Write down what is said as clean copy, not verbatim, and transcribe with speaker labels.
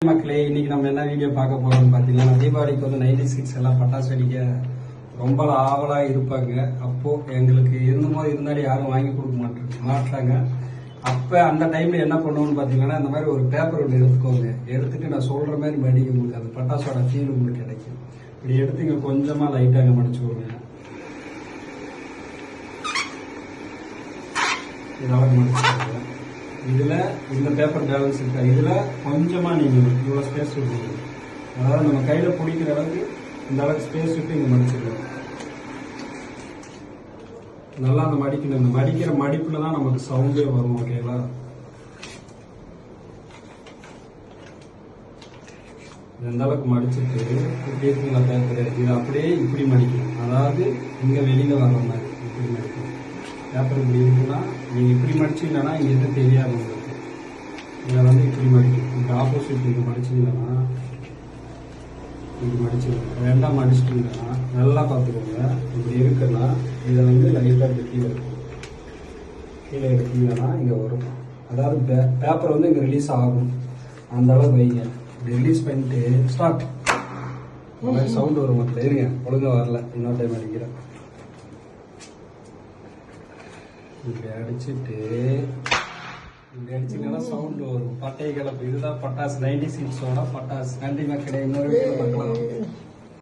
Speaker 1: மக்களே, இன்னைக்கு நம்ம என்ன வீடியோ பார்க்க போறோம்னு பாத்தீங்கன்னா, தீபாவளிக்கு வந்து 90s கிட்ஸ் எல்லாம் பட்டாசு வெடிக்க ரொம்ப ஆவலா இருப்பாங்க. அப்போ எங்களுக்கு இருந்தாலும் யாரும் வாங்கி கொடுக்க மாட்டாங்க. அப்ப அந்த டைம்ல என்ன பண்ணுவோம்னு பாத்தீங்கன்னா, இந்த மாதிரி ஒரு பேப்பர் ஒன்று எடுத்துக்கோங்க. எடுத்துட்டு நான் சொல்ற மாதிரி மடிக்க உங்களுக்கு அந்த பட்டாசோட ஃபீல் உங்களுக்கு கிடைக்கும். இப்படி எடுத்து இங்க கொஞ்சமா லைட்டாக மடிச்சுக்கோங்க. இதெல்லாம் மடிச்சுக்கோங்க. இதுல இந்த பேப்பர் பேலன்ஸ் இருக்கா, இதுல கொஞ்சமா நீங்க இவ்வளவு ஸ்பேஸ் விடுங்க. அதாவது நம்ம கையில பிடிக்கிற அளவுக்கு இந்த அளவுக்கு ஸ்பேஸ் விட்டு இங்க மடிச்சிடலாம். நல்லா அந்த மடிக்கணும். இந்த மடிக்கிற மடிப்புல தான் நமக்கு சவுண்டே வரும். ஓகேவா? எந்த அளவுக்கு மடிச்சுட்டு இப்படி இருக்குங்களா பேப்பர், இது அப்படியே இப்படி மடிக்கணும். அதாவது இங்க வெளியில வர்ற மாதிரி இப்படி மடிக்கணும். பேப்பர் இப்படி இருக்குன்னா நீங்க இப்படி மடிச்சீங்கன்னா இங்க எதுவும் தெரியாது உங்களுக்கு. இதை வந்து இப்படி மடிக்கணும். இப்படி ஆப்போசிட் இங்க மடிச்சீங்கன்னா இப்படி மடிச்சிருக்கோம். ரெண்டா மடிச்சிட்டீங்கன்னா நல்லா பார்த்துக்கோங்க. இப்படி இருக்குன்னா இதை வந்து லைட்டாக இப்படி கீழே எடுத்தீங்கன்னா இங்கே வரும். அதாவது பேப்பர் வந்து இங்கே ரிலீஸ் ஆகும். அந்த அளவுக்கு வைங்க. இப்படி ரிலீஸ் பண்ணிட்டு ஸ்டார்ட் சவுண்ட் வரும். மட்டும் இருங்க, ஒழுங்கா வரல, இன்னொரு டைம் அடிக்கிறேன். இப்படி அடிச்சிங்கன்னா சவுண்ட் வரும். பட்டை கிளப்பு. இதுதான் பட்டாசு, 90s கிட்ஸோட பட்டாசு. நன்றி மக்களே. இன்னொரு வீட்டில் பார்க்கலாம்.